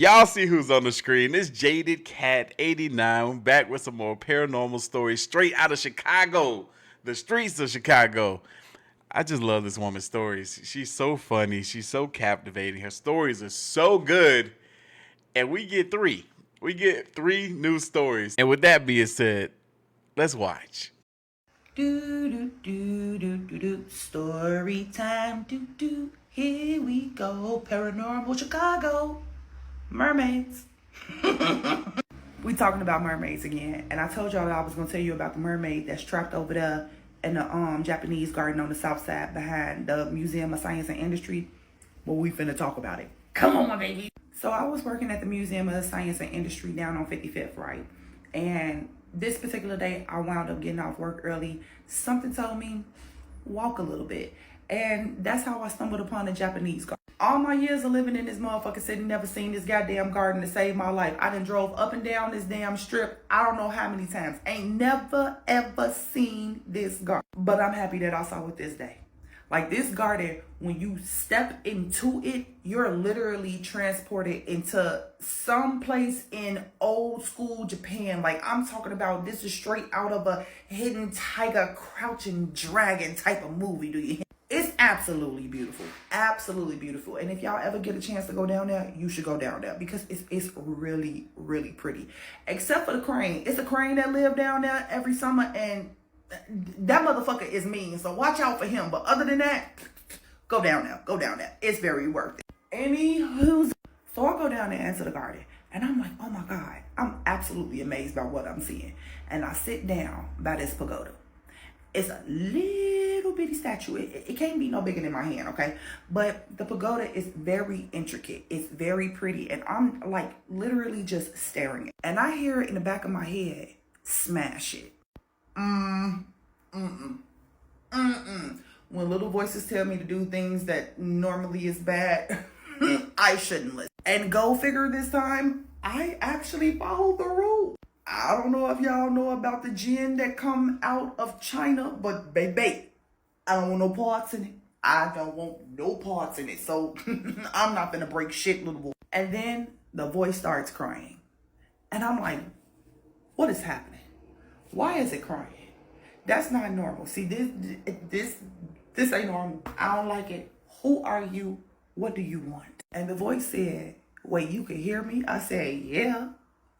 Y'all see who's on the screen. It's Jaded Cat 89 back with some more paranormal stories straight out of Chicago, the streets of Chicago. I just love this woman's stories. She's so funny. She's so captivating. Her stories are so good. And we get three. We get three new stories. And with that being said, let's watch. Do do do do do do. Story time. Do do. Here we go. Paranormal Chicago. Mermaids. We talking about mermaids again, and I told y'all that I was gonna tell you about the mermaid that's trapped over there in the Japanese garden on the south side behind the Museum of Science and Industry. Well, we finna talk about it. Come on, my baby. So I was working at the Museum of Science and Industry down on 55th, right? And this particular day, I wound up getting off work early. Something told me, walk a little bit. And that's how I stumbled upon the Japanese garden. All my years of living in this motherfucking city, never seen this goddamn garden to save my life. I done drove up and down this damn strip, I don't know how many times. Ain't never, ever seen this garden. But I'm happy that I saw it this day. Like this garden, when you step into it, you're literally transported into some place in old school Japan. Like I'm talking about, this is straight out of a hidden tiger, crouching dragon type of movie. Do you hear? It's absolutely beautiful. Absolutely beautiful. And if y'all ever get a chance to go down there, you should go down there because it's really, really pretty. Except for the crane. It's a crane that live down there every summer, and that motherfucker is mean. So watch out for him. But other than that, go down there. Go down there. It's very worth it. Anywho, so I go down there into the garden, and I'm like, oh my God. I'm absolutely amazed by what I'm seeing. And I sit down by this pagoda. It's a little bitty statue. It can't be no bigger than my hand, okay? But the pagoda is very intricate. It's very pretty. And I'm like literally just staring at it. And I hear it in the back of my head, smash it. When little voices tell me to do things that normally is bad, I shouldn't listen. And go figure, this time, I actually followed the rule. I don't know if y'all know about the gin that come out of China, but baby, I don't want no parts in it. I don't want no parts in it. So I'm not gonna break shit, little boy. And then the voice starts crying. And I'm like, what is happening? Why is it crying? That's not normal. See, this ain't normal. I don't like it. Who are you? What do you want? And the voice said, wait, you can hear me? I said, yeah,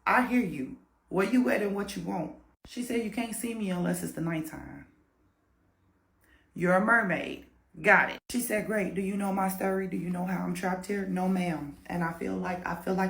I hear you. Where you at and what you want? She said, you can't see me unless it's the nighttime. You're a mermaid. Got it. She said, great. Do you know my story? Do you know how I'm trapped here? No, ma'am. And I feel like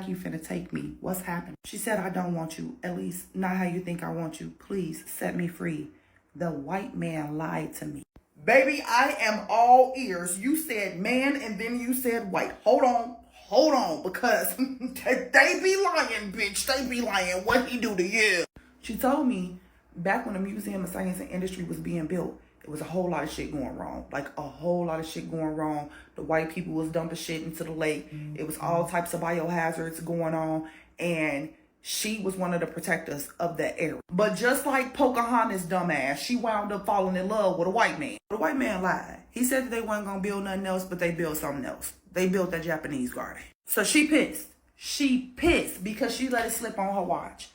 you finna take me. What's happened? She said, I don't want you. At least not how you think I want you. Please set me free. The white man lied to me. Baby, I am all ears. You said man and then you said white. Hold on, because they be lying, bitch. They be lying. What he do to you? She told me back when the Museum of Science and Industry was being built, it was a whole lot of shit going wrong. Like a whole lot of shit going wrong. The white people was dumping shit into the lake. It was all types of biohazards going on. And she was one of the protectors of that area. But just like Pocahontas' dumbass, she wound up falling in love with a white man. The white man lied. He said that they weren't going to build nothing else, but they built something else. They built that Japanese garden. So she pissed. She pissed because she let it slip on her watch.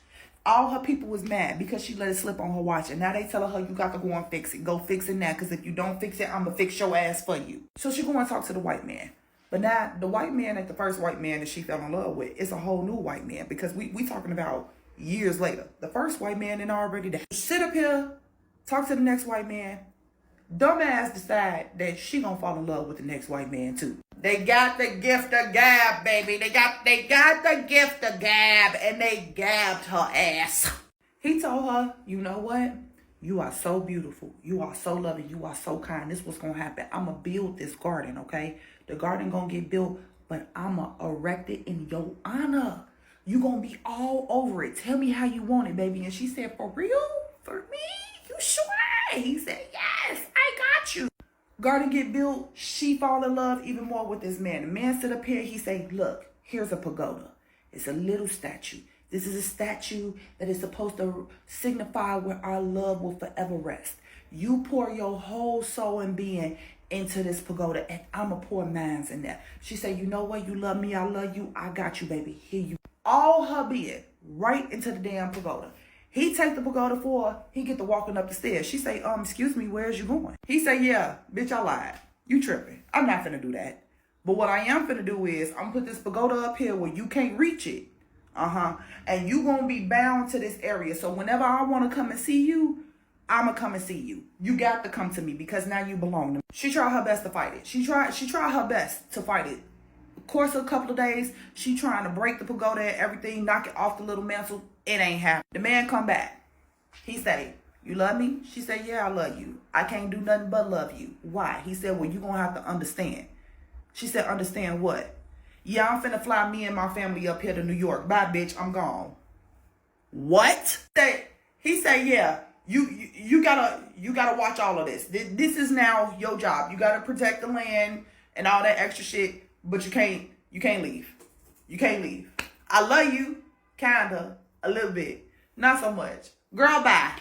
All her people was mad because she let it slip on her watch. And now they telling her, you got to go and fix it. Go fix it now, because if you don't fix it, I'm going to fix your ass for you. So she go and talk to the white man. But now the white man, at the first white man that she fell in love with, is a whole new white man, because we talking about years later. The first white man and already died. Sit up here, talk to the next white man. Dumbass decide that she gonna fall in love with the next white man too. They got the gift of gab, baby. They got the gift of gab, and they gabbed her ass. He told her, you know what? You are so beautiful. You are so loving. You are so kind. This is what's gonna happen. I'ma build this garden, okay? The garden gonna get built, but I'ma erect it in your honor. You gonna be all over it. Tell me how you want it, baby. And she said, for real? For me? You sure? He said, yes, I got you. Garden get built. She fall in love even more with this man. The man sit up here. He say, look, here's a pagoda. It's a little statue. This is a statue that is supposed to signify where our love will forever rest. You pour your whole soul and being into this pagoda, and I'ma pour mines in there. She said, you know what? You love me, I love you, I got you, baby. Here you. All her being right into the damn pagoda. He take the pagoda for her. He get to walking up the stairs. She say, excuse me, where's you going? He say, yeah, bitch, I lied. You tripping. I'm not finna do that. But what I am finna do is, I'm gonna put this pagoda up here where you can't reach it. And you gonna be bound to this area. So whenever I wanna come and see you, I'ma come and see you. You got to come to me because now you belong to me. She tried her best to fight it. She tried her best to fight it. Of course, a couple of days, she trying to break the pagoda and everything, knock it off the little mantle. It ain't happening. The man come back. He say, you love me? She said, yeah, I love you. I can't do nothing but love you. Why? He said, well, you gonna have to understand. She said, understand what? Yeah, I'm finna fly me and my family up here to New York. Bye, bitch, I'm gone. What? He said, yeah. You gotta watch all of this. This is now your job. You gotta protect the land and all that extra shit, but you can't leave. You can't leave. I love you, kinda, a little bit, not so much. Girl, bye.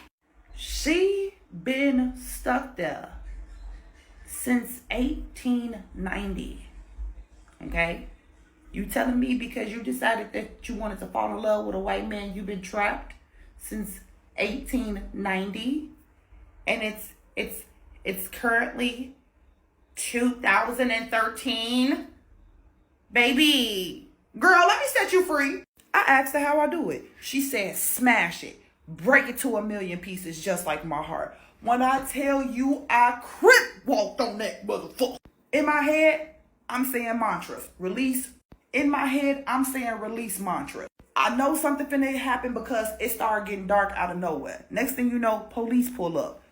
She been stuck there since 1890. Okay, you telling me because you decided that you wanted to fall in love with a white man, you've been trapped since 1890, and it's currently 2013. Baby girl, let me set you free. I asked her how I do it. She said smash it, break it to a million pieces just like my heart. When I tell you I crip walked on that motherfucker. In my head, I'm saying mantras. Release. In my head, I'm saying release mantra. I know something finna happen because it started getting dark out of nowhere. Next thing you know, police pull up.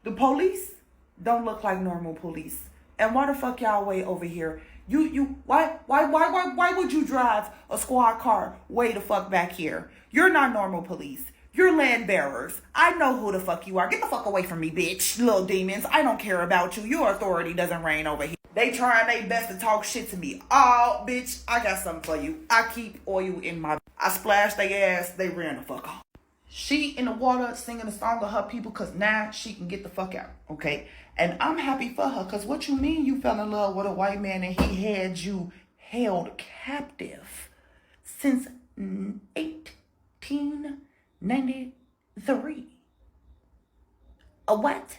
The police don't look like normal police. And why the fuck y'all way over here? Why would you drive a squad car way the fuck back here? You're not normal police. You're land bearers. I know who the fuck you are. Get the fuck away from me, bitch. Little demons. I don't care about you. Your authority doesn't reign over here. They trying their best to talk shit to me. Oh, bitch, I got something for you. I keep oil in my... I splashed their ass. They ran the fuck off. She in the water singing a song of her people because now she can get the fuck out, okay? And I'm happy for her because what you mean you fell in love with a white man and he had you held captive since 1893? A what?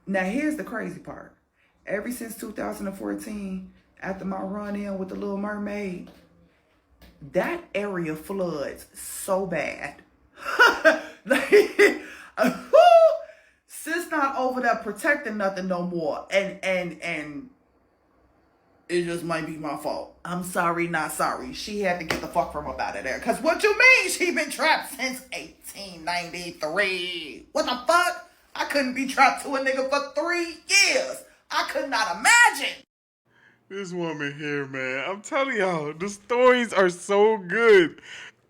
Now here's the crazy part. Ever since 2014, after my run-in with the Little Mermaid, that area floods so bad. Sis not over there protecting nothing no more. And it just might be my fault. I'm sorry, not sorry. She had to get the fuck from up out of there. Cause what you mean she been trapped since 1893? What the fuck? I couldn't be trapped to a nigga for 3 years. I could not imagine. This woman here, man. I'm telling y'all, the stories are so good.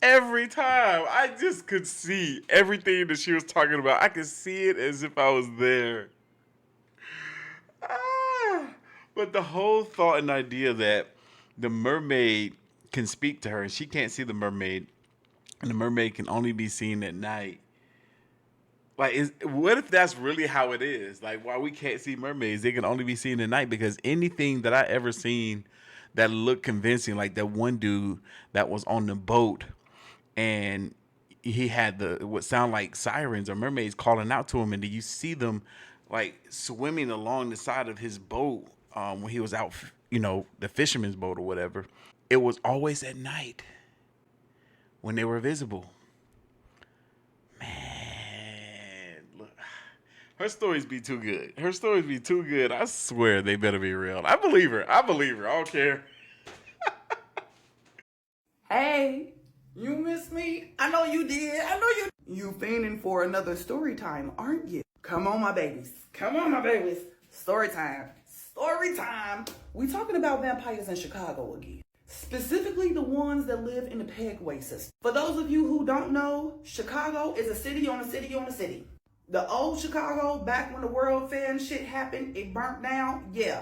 Every time. I just could see everything that she was talking about. I could see it as if I was there. But the whole thought and idea that the mermaid can speak to her and she can't see the mermaid, and the mermaid can only be seen at night. Like, what if that's really how it is? Like, why we can't see mermaids? They can only be seen at night because anything that I ever seen that looked convincing, like that one dude that was on the boat and he had what sound like sirens or mermaids calling out to him, and then you see them like swimming along the side of his boat when he was out, the fisherman's boat or whatever. It was always at night when they were visible. Man. Her stories be too good. Her stories be too good. I swear they better be real. I believe her. I don't care. Hey, you miss me? I know you did. I know you. You fiending for another story time, aren't you? Come on, my babies. Come on, my babies. Story time. Story time. We talking about vampires in Chicago again. Specifically the ones that live in the Pedway system. For those of you who don't know, Chicago is a city on a city on a city. The old Chicago, back when the World Fair and shit happened, it burnt down. Yeah,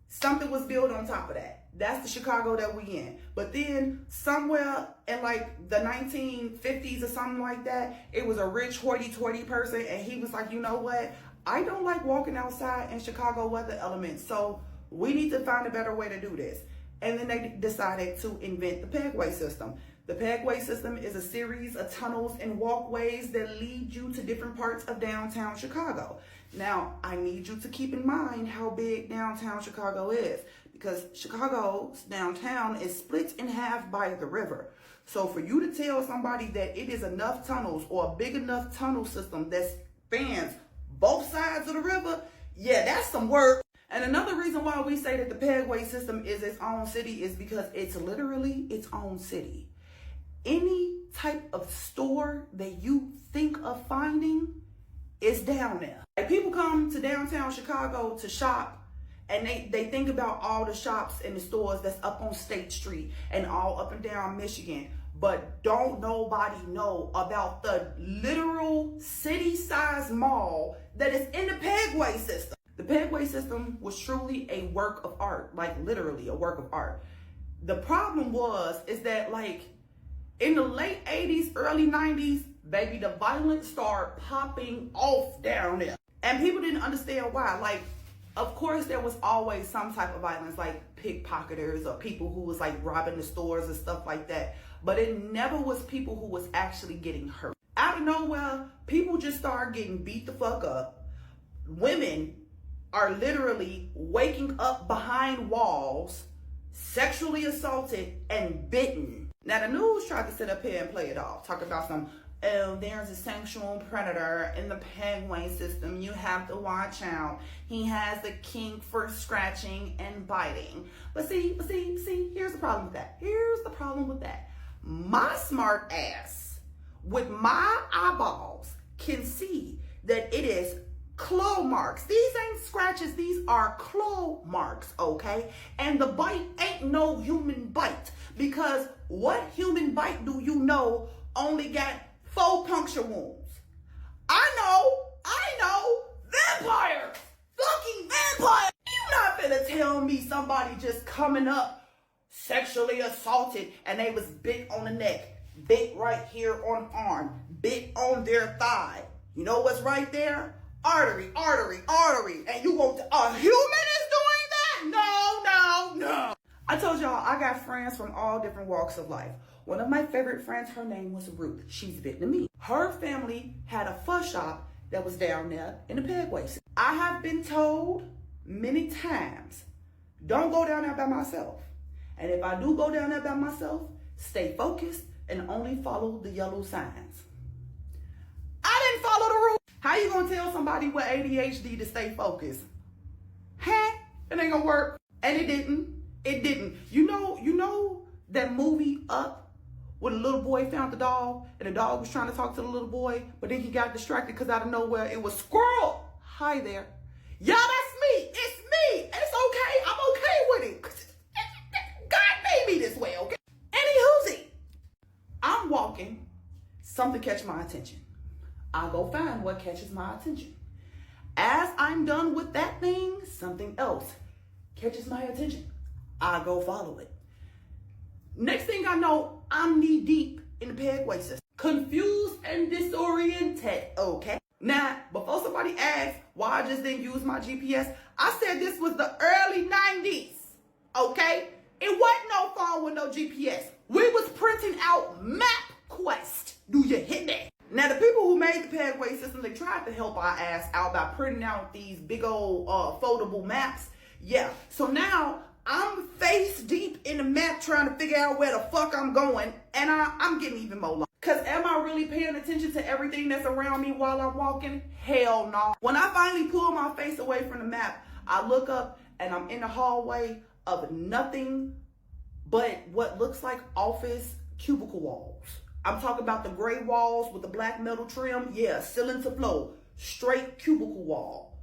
something was built on top of that. That's the Chicago that we in. But then somewhere in like the 1950s or something like that, it was a rich hoity-toity person, and he was like, you know what? I don't like walking outside in Chicago weather elements, so we need to find a better way to do this. And then they decided to invent the Pedway system. The Pedway system is a series of tunnels and walkways that lead you to different parts of downtown Chicago. Now, I need you to keep in mind how big downtown Chicago is, because Chicago's downtown is split in half by the river. So for you to tell somebody that it is enough tunnels or a big enough tunnel system that spans both sides of the river, yeah, that's some work. And another reason why we say that the Pedway system is its own city is because it's literally its own city. Any type of store that you think of finding is down there. Like, people come to downtown Chicago to shop, and they think about all the shops and the stores that's up on State Street and all up and down Michigan. But don't nobody know about the literal city-sized mall that is in the Pedway system. The Pedway system was truly a work of art, like literally a work of art. The problem is that like in the late 80s, early 90s, baby, the violence started popping off down there. And people didn't understand why. Like, of course, there was always some type of violence, like pickpocketers or people who was like robbing the stores and stuff like that. But it never was people who was actually getting hurt. Out of nowhere, people just started getting beat the fuck up. Women are literally waking up behind walls, sexually assaulted and bitten. Now the news tried to sit up here and play it off, talk about there's a sexual predator in the Pedway system. You have to watch out. He has the kink for scratching and biting. But see, here's the problem with that. My smart ass, with my eyeballs, can see that it is claw marks. These ain't scratches, these are claw marks, okay? And the bite ain't no human bite, because what human bite do you know only got 4 puncture wounds? I know, vampires, fucking vampires. You not finna tell me somebody just coming up sexually assaulted and they was bit on the neck, bit right here on arm, bit on their thigh. You know what's right there? Artery. And you want a human is doing that? No. I told y'all I got friends from all different walks of life. One of my favorite friends, her name was Ruth. She's Vietnamese. Her family had a pho shop that was down there in the Pedway. I have been told many times, don't go down there by myself. And if I do go down there by myself, stay focused and only follow the yellow signs. I didn't follow the rules. How you gonna tell somebody with ADHD to stay focused? Huh? It ain't gonna work. And it didn't. You know that movie Up, where the little boy found the dog and the dog was trying to talk to the little boy, but then he got distracted because out of nowhere it was squirrel. Hi there. Yeah, that's me. It's me. It's okay. I'm okay with it. God made me this way, okay? Anywhoosy, I'm walking. Something catch my attention. I go find what catches my attention. As I'm done with that thing, something else catches my attention. I go follow it. Next thing I know, I'm knee deep in the Pedway system. Confused and disoriented, okay? Now, before somebody asks why I just didn't use my GPS, I said this was the early 90s, okay? It wasn't no phone with no GPS. We was printing out MapQuest. Do you hit that? Now, the people who made the Pedway system, they tried to help our ass out by printing out these big old foldable maps. Yeah, so now I'm face deep in the map trying to figure out where the fuck I'm going, and I'm getting even more lost. Cause am I really paying attention to everything that's around me while I'm walking? Hell no. When I finally pull my face away from the map, I look up and I'm in the hallway of nothing but what looks like office cubicle walls. I'm talking about the gray walls with the black metal trim. Yeah, ceiling to floor, straight cubicle wall.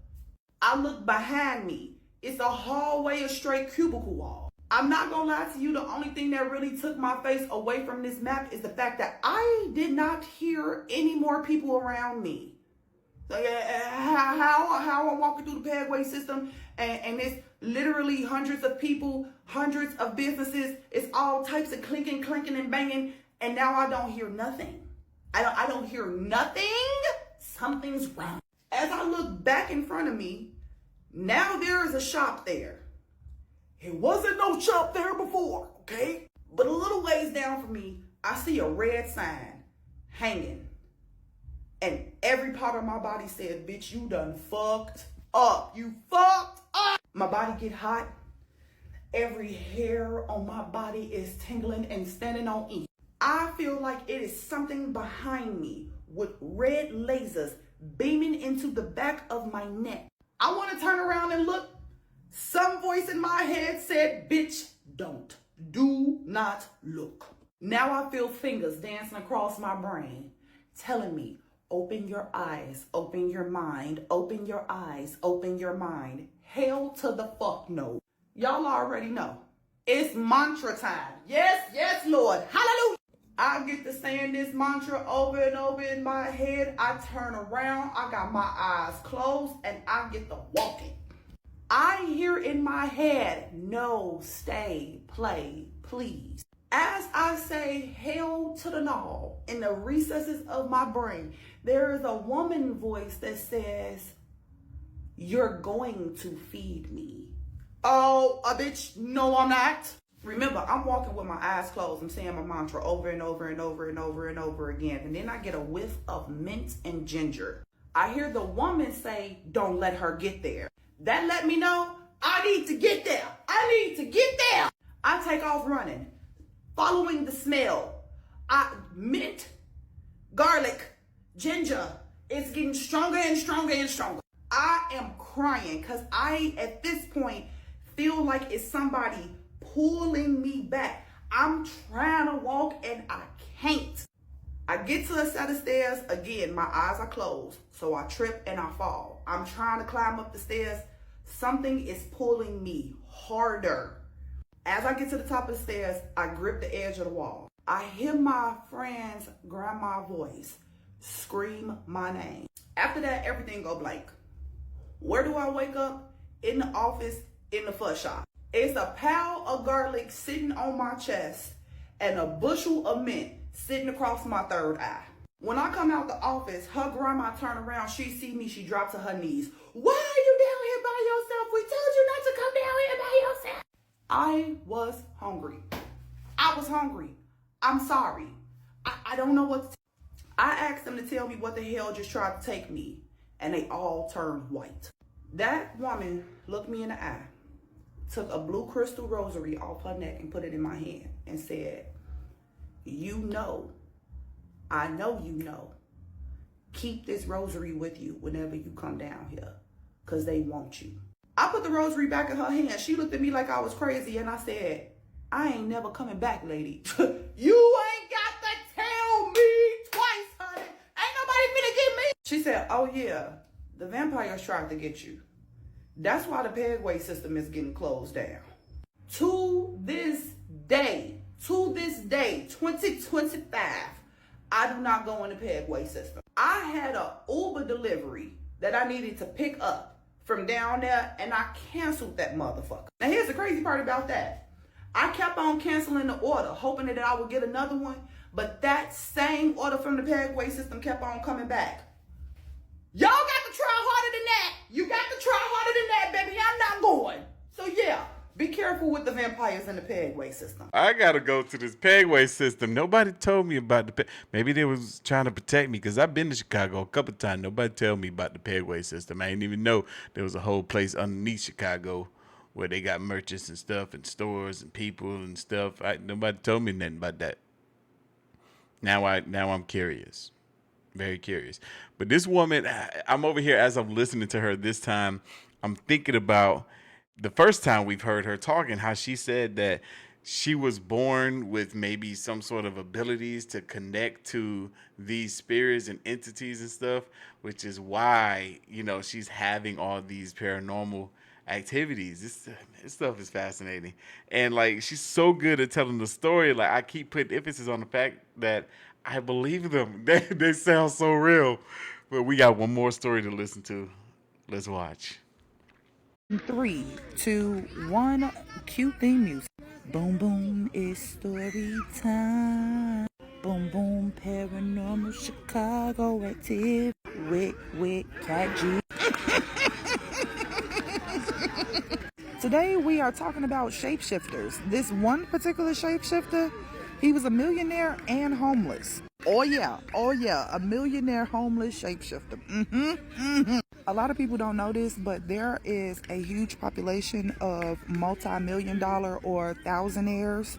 I look behind me. It's a hallway of straight cubicle wall. I'm not gonna lie to you, the only thing that really took my face away from this map is the fact that I did not hear any more people around me. So, how I'm walking through the Pedway system and it's literally hundreds of people, hundreds of businesses, it's all types of clinking, and banging, and now I don't hear nothing. I don't hear nothing. Something's wrong. As I look back in front of me, now there is a shop there. It wasn't no shop there before, okay? But a little ways down from me, I see a red sign hanging. And every part of my body said, bitch, you done fucked up. You fucked up. My body get hot. Every hair on my body is tingling and standing on end. I feel like it is something behind me with red lasers beaming into the back of my neck. I want to turn around and look. Some voice in my head said, bitch, don't. Do not look. Now I feel fingers dancing across my brain, telling me, open your eyes, open your mind, open your eyes, open your mind. Hell to the fuck no. Y'all already know. It's mantra time. Yes, yes, Lord. Hallelujah. I get to saying this mantra over and over in my head. I turn around, I got my eyes closed, and I get to walking. I hear in my head, no, stay, play, please. As I say hell to the no in the recesses of my brain, there is a woman voice that says, you're going to feed me. Oh, a bitch, no I'm not. Remember, I'm walking with my eyes closed. I'm saying my mantra over and over and over and over and over again. And then I get a whiff of mint and ginger. I hear the woman say, don't let her get there. That let me know I need to get there. I need to get there. I take off running, following the smell. Mint, garlic, ginger. It's getting stronger and stronger and stronger. I am crying because I, at this point, feel like it's somebody pulling me back. I'm trying to walk and I can't. I get to a set of stairs. Again, my eyes are closed. So I trip and I fall. I'm trying to climb up the stairs. Something is pulling me harder. As I get to the top of the stairs, I grip the edge of the wall. I hear my friend's grandma voice scream my name. After that, everything go blank. Where do I wake up? In the office, in the fuss shop. It's a pile of garlic sitting on my chest and a bushel of mint sitting across my third eye. When I come out the office, her grandma turn around, she see me, she drops to her knees. Why are you down here by yourself? We told you not to come down here by yourself. I was hungry. I was hungry. I'm sorry. I don't know what to I asked them to tell me what the hell just tried to take me, and they all turned white. That woman looked me in the eye, took a blue crystal rosary off her neck and put it in my hand and said, you know, I know you know, keep this rosary with you whenever you come down here, because they want you. I put the rosary back in her hand. She looked at me like I was crazy, and I said, I ain't never coming back, lady. You ain't got to tell me twice, honey. Ain't nobody finna get me. She said, oh yeah, the vampires tried to get you. That's why the Pedway system is getting closed down. To this day, 2025, I do not go in the Pedway system. I had an Uber delivery that I needed to pick up from down there, and I canceled that motherfucker. Now here's the crazy part about that. I kept on canceling the order, hoping that I would get another one, but that same order from the Pedway system kept on coming back. Y'all got to try harder than that. You got to try harder than that, baby. I'm not going. So yeah, be careful with the vampires in the Pedway system. I gotta go to this Pedway system. Nobody told me about the maybe they was trying to protect me because I've been to Chicago a couple times. Nobody told me about the Pedway system. I didn't even know there was a whole place underneath Chicago where they got merchants and stuff and stores and people and stuff. Nobody told me nothing about that. Now I'm curious. Very curious. But this woman, I'm over here as I'm listening to her this time, I'm thinking about the first time we've heard her talking, how she said that she was born with maybe some sort of abilities to connect to these spirits and entities and stuff, which is why, she's having all these paranormal activities. This stuff is fascinating. And like, she's so good at telling the story. Like, I keep putting emphasis on the fact that I believe them. They sound so real. But we got one more story to listen to. Let's watch. 3, 2, 1, cue theme music. Boom, boom, it's story time. Boom, boom, paranormal Chicago active. with Cat G. Today we are talking about shapeshifters. This one particular shapeshifter, he was a millionaire and homeless. Oh yeah, a millionaire homeless shapeshifter. A lot of people don't know this, but there is a huge population of multi-million-dollar or thousandaires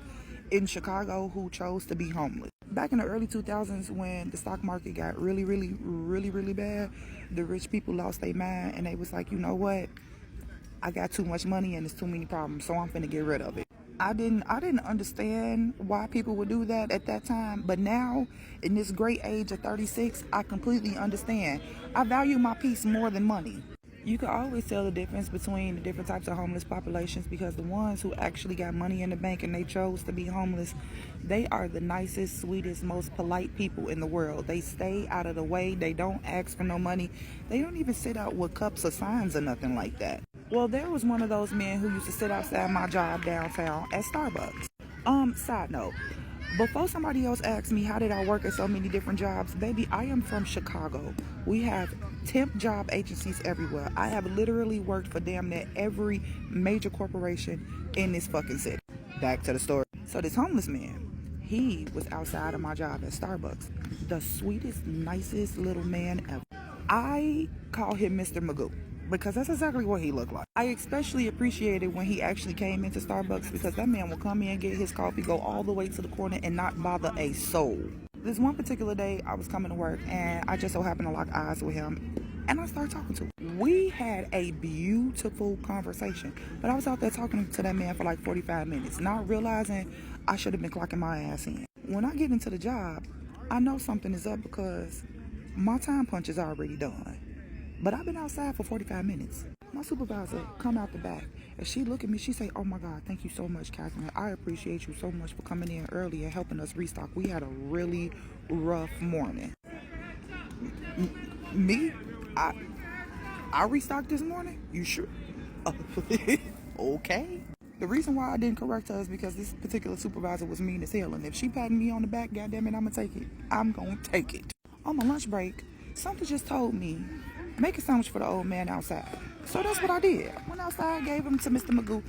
in Chicago who chose to be homeless. Back in the early 2000s, when the stock market got really bad, the rich people lost their mind and they was like, you know what? I got too much money and there's too many problems, so I'm finna get rid of it. I didn't understand why people would do that at that time, but now, in this great age of 36, I completely understand. I value my peace more than money. You can always tell the difference between the different types of homeless populations, because the ones who actually got money in the bank and they chose to be homeless, they are the nicest, sweetest, most polite people in the world. They stay out of the way. They don't ask for no money. They don't even sit out with cups or signs or nothing like that. Well, there was one of those men who used to sit outside my job downtown at Starbucks. Side note, before somebody else asks me how did I work at so many different jobs, baby, I am from Chicago. We have temp job agencies everywhere. I have literally worked for damn near every major corporation in this fucking city. Back to the story. So this homeless man, he was outside of my job at Starbucks. The sweetest, nicest little man ever. I call him Mr. Magoo, because that's exactly what he looked like. I especially appreciated when he actually came into Starbucks, because that man would come in, get his coffee, go all the way to the corner and not bother a soul. This one particular day, I was coming to work and I just so happened to lock eyes with him and I started talking to him. We had a beautiful conversation, but I was out there talking to that man for like 45 minutes, not realizing I should have been clocking my ass in. When I get into the job, I know something is up because my time punch is already done. But I've been outside for 45 minutes. My supervisor come out the back and she look at me, she say, oh my God, thank you so much, Catherine. I appreciate you so much for coming in early and helping us restock. We had a really rough morning. Me? I restocked this morning? You sure? Okay. The reason why I didn't correct her is because this particular supervisor was mean as hell. And if she patting me on the back, goddammit, I'm gonna take it. I'm gonna take it. On my lunch break, something just told me, make a sandwich for the old man outside. So that's what I did. I went outside, gave him to Mr. Magoo,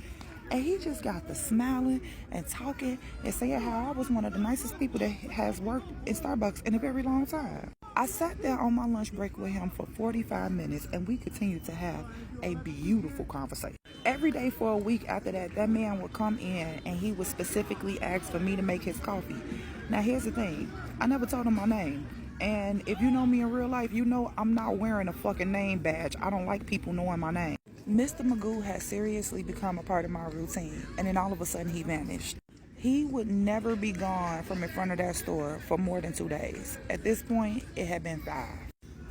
and he just got to smiling and talking and saying how I was one of the nicest people that has worked in Starbucks in a very long time. I sat there on my lunch break with him for 45 minutes and we continued to have a beautiful conversation. Every day for a week after that, that man would come in and he would specifically ask for me to make his coffee. Now here's the thing, I never told him my name. And if you know me in real life, you know I'm not wearing a fucking name badge. I don't like people knowing my name. Mr. Magoo has seriously become a part of my routine, and then all of a sudden he vanished. He would never be gone from in front of that store for more than 2 days. At this point, it had been 5.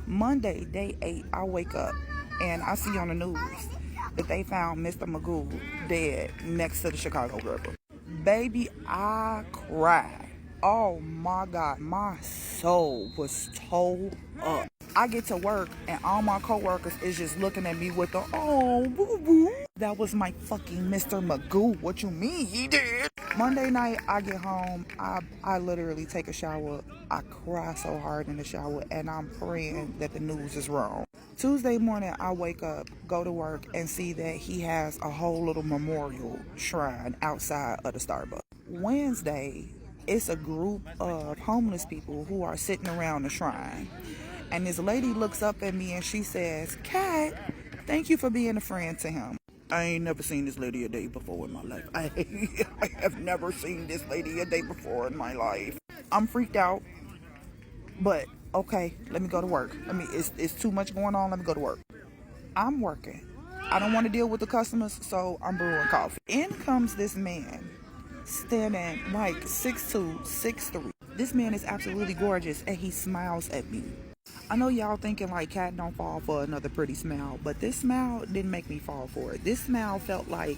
Monday, day 8, I wake up and I see on the news that they found Mr. Magoo dead next to the Chicago River. Baby, I cried. Oh my God, my soul was tore up. I get to work and all my coworkers is just looking at me with the, oh, boo-boo. That was my fucking Mr. Magoo. What you mean he did? Monday night, I get home. I literally take a shower. I cry so hard in the shower and I'm praying that the news is wrong. Tuesday morning, I wake up, go to work and see that he has a whole little memorial shrine outside of the Starbucks. Wednesday, it's a group of homeless people who are sitting around the shrine. And this lady looks up at me and she says, Kat, thank you for being a friend to him. I ain't never seen this lady a day before in my life. I have never seen this lady a day before in my life. I'm freaked out, but okay, let me go to work. It's too much going on. Let me go to work. I'm working. I don't want to deal with the customers, so I'm brewing coffee. In comes this man, standing like 6'2", 6'3". This man is absolutely gorgeous and he smiles at me. I know y'all thinking like Cat don't fall for another pretty smile, but this smile didn't make me fall for it. This smile felt like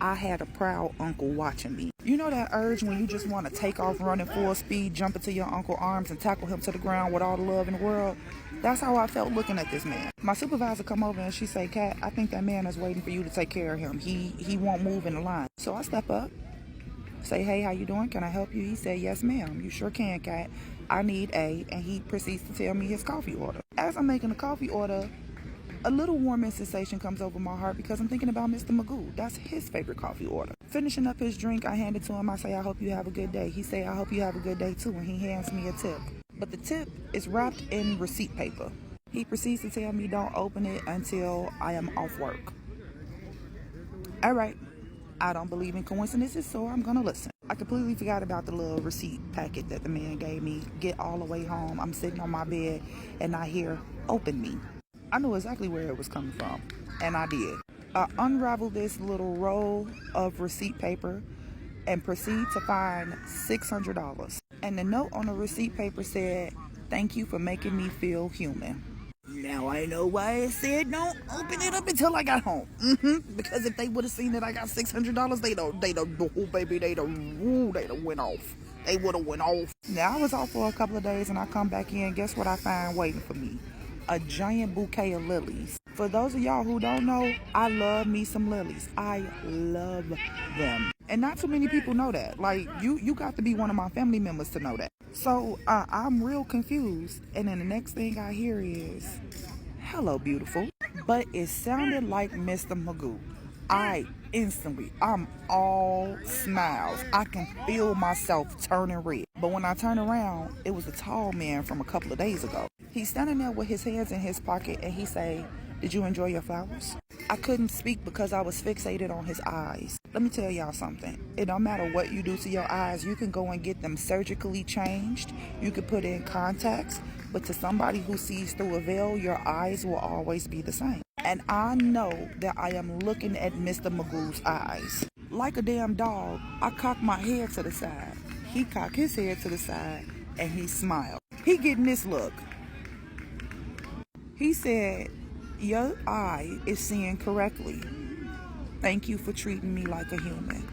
I had a proud uncle watching me. You know that urge when you just want to take off running full speed, jump into your uncle's arms and tackle him to the ground with all the love in the world? That's how I felt looking at this man. My supervisor come over and she say, Cat, I think that man is waiting for you to take care of him. He won't move in the line. So I step up, say, hey, how you doing? Can I help you? He said, yes, ma'am. You sure can, Cat. I need a, and he proceeds to tell me his coffee order. As I'm making a coffee order, a little warming sensation comes over my heart because I'm thinking about Mr. Magoo. That's his favorite coffee order. Finishing up his drink, I hand it to him. I say, I hope you have a good day. He say, I hope you have a good day too. And he hands me a tip. But the tip is wrapped in receipt paper. He proceeds to tell me don't open it until I am off work. All right. I don't believe in coincidences, so I'm gonna listen. I completely forgot about the little receipt packet that the man gave me. Get all the way home. I'm sitting on my bed and I hear, open me. I knew exactly where it was coming from, and I did. I unraveled this little roll of receipt paper and proceed to find $600. And the note on the receipt paper said, thank you for making me feel human. Now I know why it said don't open it up until I got home. Because if they would have seen that I got $600, they'd have went off. They would have went off. Now I was off for a couple of days and I come back in. Guess what I find waiting for me? A giant bouquet of lilies. For those of y'all who don't know, I love me some lilies. I love them. And not too many people know that. Like, you got to be one of my family members to know that. So I'm real confused. And then the next thing I hear is, hello, beautiful. But it sounded like Mr. Magoo. I'm all smiles. I can feel myself turning red. But when I turn around, it was a tall man from a couple of days ago. He's standing there with his hands in his pocket and he say, did you enjoy your flowers? I couldn't speak because I was fixated on his eyes. Let me tell y'all something. It don't matter what you do to your eyes. You can go and get them surgically changed. You can put in contacts. But to somebody who sees through a veil, your eyes will always be the same. And I know that I am looking at Mr. Magoo's eyes. Like a damn dog, I cock my head to the side. He cocked his head to the side and he smiled. He getting this look. He said, your eye is seeing correctly. Thank you for treating me like a human.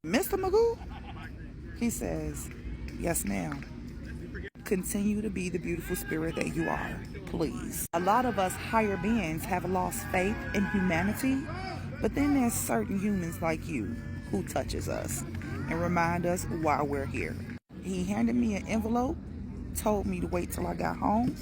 Mr. Magoo? He says, yes, ma'am. Continue to be the beautiful spirit that you are, please. A lot of us higher beings have lost faith in humanity, but then there's certain humans like you who touches us and remind us why we're here. He handed me an envelope, told me to wait till I got home,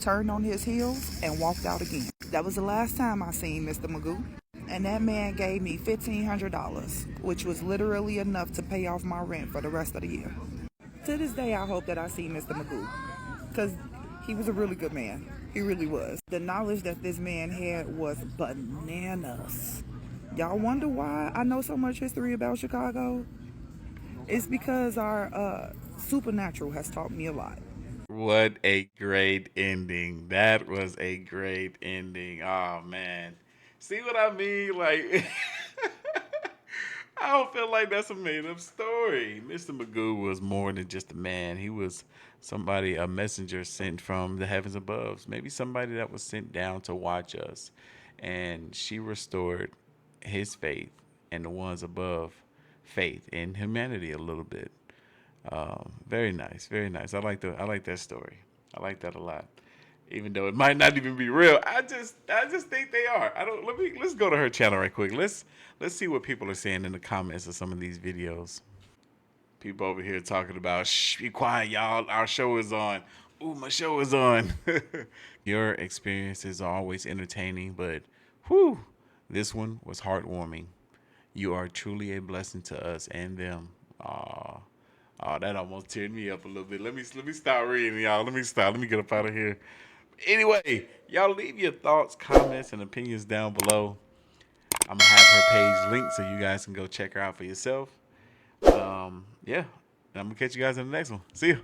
turned on his heels, and walked out again. That was the last time I seen Mr. Magoo. And that man gave me $1,500, which was literally enough to pay off my rent for the rest of the year. To this day, I hope that I see Mr. Magoo, because he was a really good man. He really was. The knowledge that this man had was bananas. Y'all wonder why I know so much history about Chicago? It's because our supernatural has taught me a lot. What a great ending. That was a great ending. Oh, man. See what I mean? Like, I don't feel like that's a made-up story. Mr. Magoo was more than just a man. He was somebody, a messenger sent from the heavens above. Maybe somebody that was sent down to watch us. And she restored his faith and the ones above faith in humanity a little bit. Very nice, very nice. I like that story. I like that a lot. Even though it might not even be real, I just think they are. Let's go to her channel right quick. Let's see what people are saying in the comments of some of these videos. People over here talking about, shh, be quiet, y'all. Our show is on. Ooh, my show is on. Your experiences are always entertaining, but whew, this one was heartwarming. You are truly a blessing to us and them. Oh, that almost teared me up a little bit. Let me stop reading, y'all. Let me get up out of here. Anyway, y'all leave your thoughts, comments, and opinions down below. I'm gonna have her page linked so you guys can go check her out for yourself. Yeah, and I'm gonna catch you guys in the next one. See ya.